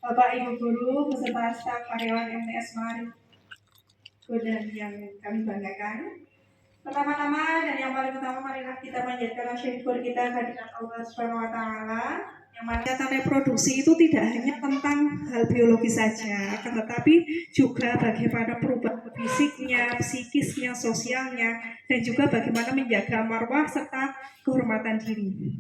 Bapak Ibu Guru beserta staf karyawan MTS Mahariko dan yang kami banggakan. Pertama-tama dan yang paling utama, marilah kita panjatkan syukur kita kehadirat Allah Subhanahu wa taala. Yang mana kegiatan reproduksi itu tidak hanya tentang hal biologis saja, akan tetapi juga bagaimana perubahan fisiknya, psikisnya, sosialnya, dan juga bagaimana menjaga marwah serta kehormatan diri.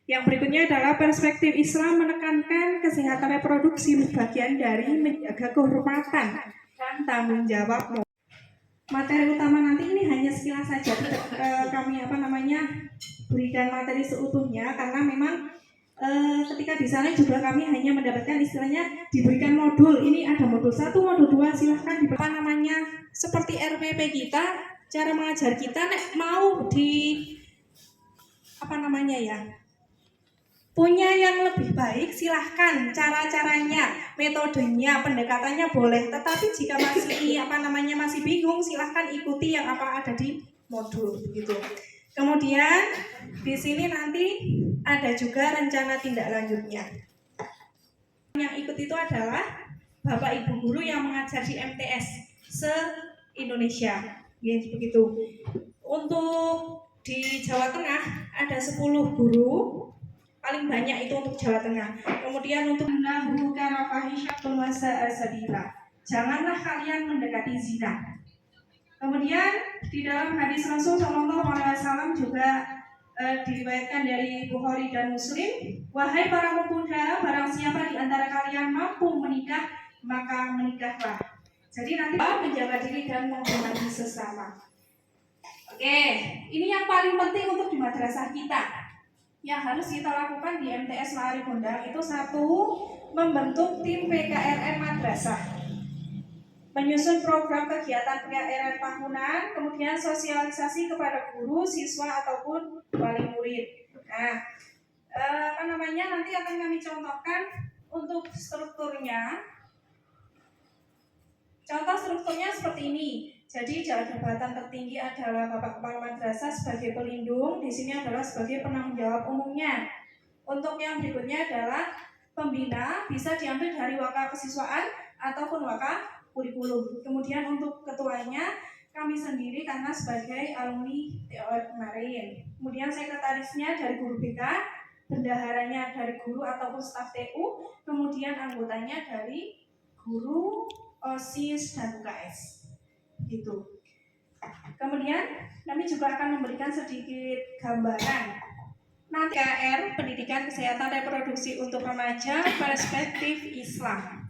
Yang berikutnya adalah perspektif Islam menekankan kesehatan reproduksi bagian dari menjaga kehormatan dan tanggung jawab. Materi utama nanti ini hanya sekilas saja, kami berikan materi seutuhnya karena memang ketika di sana juga kami hanya mendapatkan istilahnya diberikan modul. Ini ada modul 1, modul 2, silahkan seperti RPP kita, cara mengajar kita mau punya yang lebih baik, silahkan. Cara-caranya, metodenya, pendekatannya boleh. Tetapi jika masih bingung, silahkan ikuti yang apa ada di modul begitu. Kemudian di sini nanti ada juga rencana tindak lanjutnya. Yang ikut itu adalah Bapak Ibu guru yang mengajar di MTS se-Indonesia. Ya, begitu. Untuk di Jawa Tengah ada 10 guru. Paling banyak itu untuk Jawa Tengah. Kemudian untuk janganlah kalian mendekati zina. Kemudian di dalam hadis Rasul Shallallahu Alaihi Wasallam juga diriwayatkan dari Bukhari dan Muslim, wahai para pemuda, barang siapa di antara kalian mampu menikah, maka menikahlah. Jadi nanti menjaga diri dan menghormati sesama. Oke, ini yang paling penting untuk di madrasah kita. Yang harus kita lakukan di MTS Mahari Kondang itu 1, membentuk tim PKRN Madrasah, menyusun program kegiatan PKRN tahunan, kemudian sosialisasi kepada guru, siswa ataupun wali murid. Nah, nanti akan kami contohkan untuk strukturnya. Contoh strukturnya seperti ini. Jadi jabatan tertinggi adalah Bapak Kepala Madrasah sebagai pelindung, di sini adalah sebagai penanggung jawab umumnya. Untuk yang berikutnya adalah pembina, bisa diambil dari waka kesiswaan ataupun waka kurikulum. Kemudian untuk ketuanya kami sendiri karena sebagai alumni TOR kemarin. Kemudian sekretarisnya dari guru BK, bendaharanya dari guru ataupun staf TU, kemudian anggotanya dari guru, OSIS, dan UKS. Gitu. Kemudian kami juga akan memberikan sedikit gambaran nanti KR pendidikan kesehatan reproduksi untuk remaja perspektif Islam.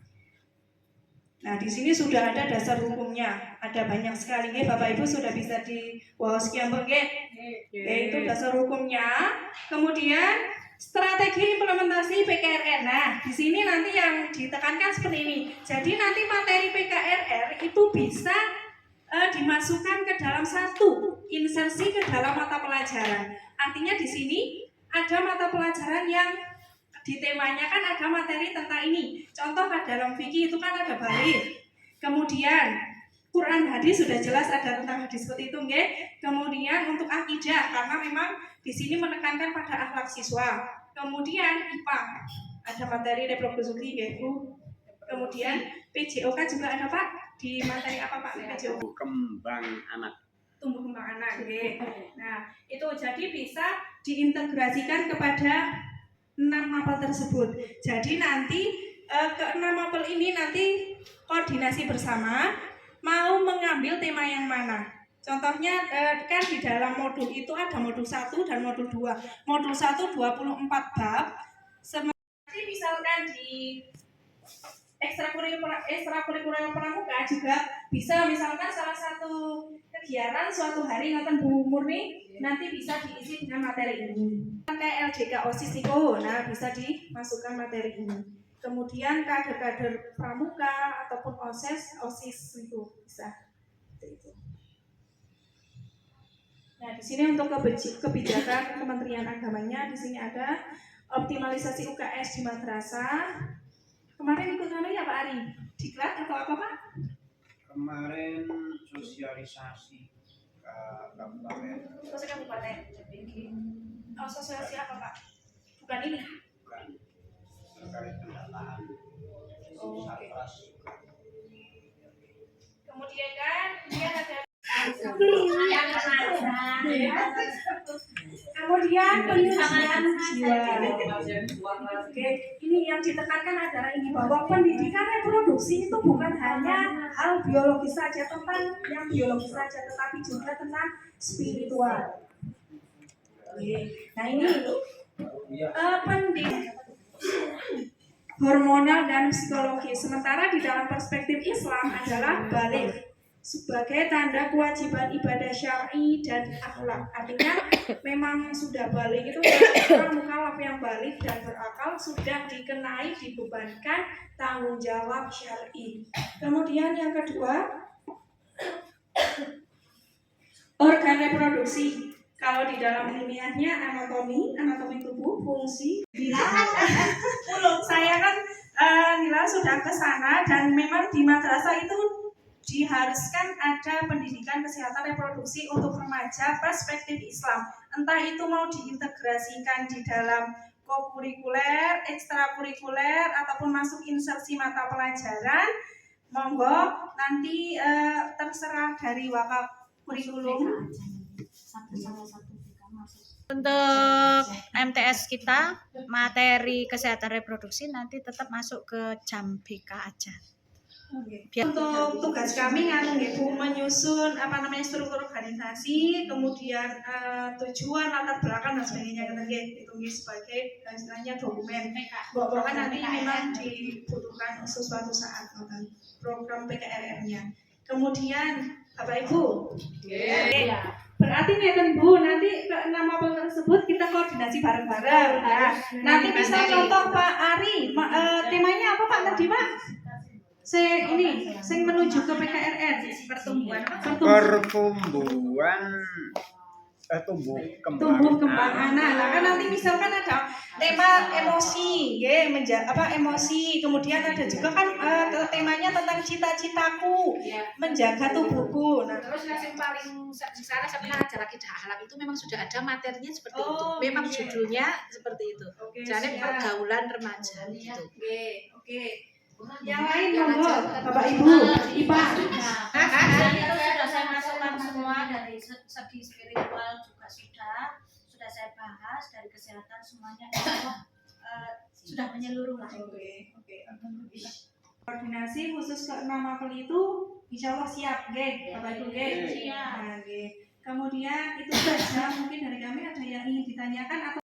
Nah, di sini sudah ada dasar hukumnya, ada banyak sekali nih Bapak Ibu sudah bisa di sekian yaitu dasar hukumnya. Kemudian strategi implementasi PKRR. Nah, di sini nanti yang ditekankan seperti ini. Jadi nanti materi PKRR itu bisa dimasukkan ke dalam satu insersi ke dalam mata pelajaran. Artinya di sini ada mata pelajaran yang di temanya kan ada materi tentang ini. Contoh dalam fikih itu kan ada bait. Kemudian Quran hadis sudah jelas ada tentang hadis seperti itu, nggih. Kemudian untuk akidah karena memang di sini menekankan pada akhlak siswa. Kemudian IPA ada materi reproduksi nggih, Bu. Kemudian PJOK juga ada, Pak. Di materi apa, Pak? PJOK? Tumbuh kembang anak. Nggih. Nah, itu jadi bisa diintegrasikan kepada 6 mapel tersebut. Jadi nanti ke-6 mapel ini nanti koordinasi bersama mau mengambil tema yang mana. Contohnya kan di dalam modul itu ada modul 1 dan modul 2. Modul 1 24 bab. Seperti misalkan di ekstrakurikuler pramuka juga bisa, misalkan salah satu kegiatan suatu hari ngoten Bu Murni nanti bisa diisi dengan materi ini. Kayak LJK OSIS itu, nah bisa dimasukkan materi ini. Kemudian kader-kader pramuka ataupun OSIS itu bisa. Itu. Nah, di sini untuk kebijakan Kementerian Agamanya di sini ada optimalisasi UKS di madrasah. Kemarin ikut ya Pak Ari? Diklat atau apa Pak? Kemarin sosialisasi ke kabupaten. Kabupaten. Oh, sosialisasi apa Pak? Bukan ini? Bukan terkait pendataan. Kemudian kan dia ada kemudian penyucian jiwa. Oke, ini yang ditekankan adalah ini bahwa pendidikan reproduksi itu bukan hanya hal biologis saja, tentang yang biologis saja, tetapi juga tentang spiritual. Oke, nah ini pendidikan hormonal dan psikologis. Sementara di dalam perspektif Islam adalah balik sebagai tanda kewajiban ibadah syar'i dan akhlak. Artinya memang sudah balik itu orang mukallaf yang balik dan berakal sudah dikenai dibebankan tanggung jawab syar'i. Kemudian yang kedua, organ reproduksi. Kalau di dalam ilmiahnya anatomi tubuh, fungsi. Saya kan Nila sudah ke sana dan memang di madrasah itu diharuskan ada pendidikan kesehatan reproduksi untuk remaja perspektif Islam. Entah itu mau diintegrasikan di dalam kokurikuler, ekstrakurikuler ataupun masuk insersi mata pelajaran, monggo nanti terserah dari wakaf kurikulum. Untuk MTS kita, materi kesehatan reproduksi nanti tetap masuk ke jam BK aja. Untuk tugas kami Bu, menyusun struktur organisasi, kemudian tujuan, latar belakang dan sebagainya ditunggu sebagai istilahnya dokumen. Bahkan nanti memang dibutuhkan sesuatu saat program PKRR-nya. Kemudian Bapak Ibu, berarti nih Bu, nanti nama tersebut kita koordinasi bareng-bareng. Ya. Nanti misal contoh Pak Ari, temanya apa Pak tadi Pak? Saya menuju ke PKRR, pertumbuhan tumbuh kembang anak. Nah, kan nanti misalkan ada tema emosi, emosi. Kemudian ada juga kan temanya tentang cita-citaku, menjaga tubuhku. Nah, terus yang paling sekarang saya pernah ajar lagi akhlak itu memang sudah ada materinya seperti itu. Memang judulnya seperti itu. Jadi pergaulan remaja gitu. Oke. Yang lain monggo Bapak Ibu, IPA. Itu sudah saya masukkan semua dari segi spiritual juga sudah saya bahas, dari kesehatan semuanya sudah menyeluruh lah. Oke. Koordinasi khusus ke 6 April itu insya Allah siap, Bapak Ibu, Siap. Kemudian itu saja mungkin dari kami ada yang ingin ditanyakan atau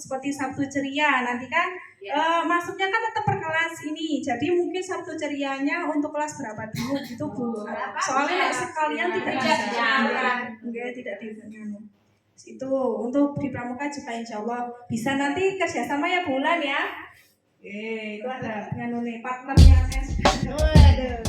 seperti Sabtu Ceria nanti kan masuknya kan tetap per kelas ini, jadi mungkin Sabtu Cerianya untuk kelas berapa dulu gitu Bu, soalnya sekalian tidak didengar itu untuk di pramuka juga insya Allah bisa nanti kerjasama ya bulan ya. Itu ada partnernya saya.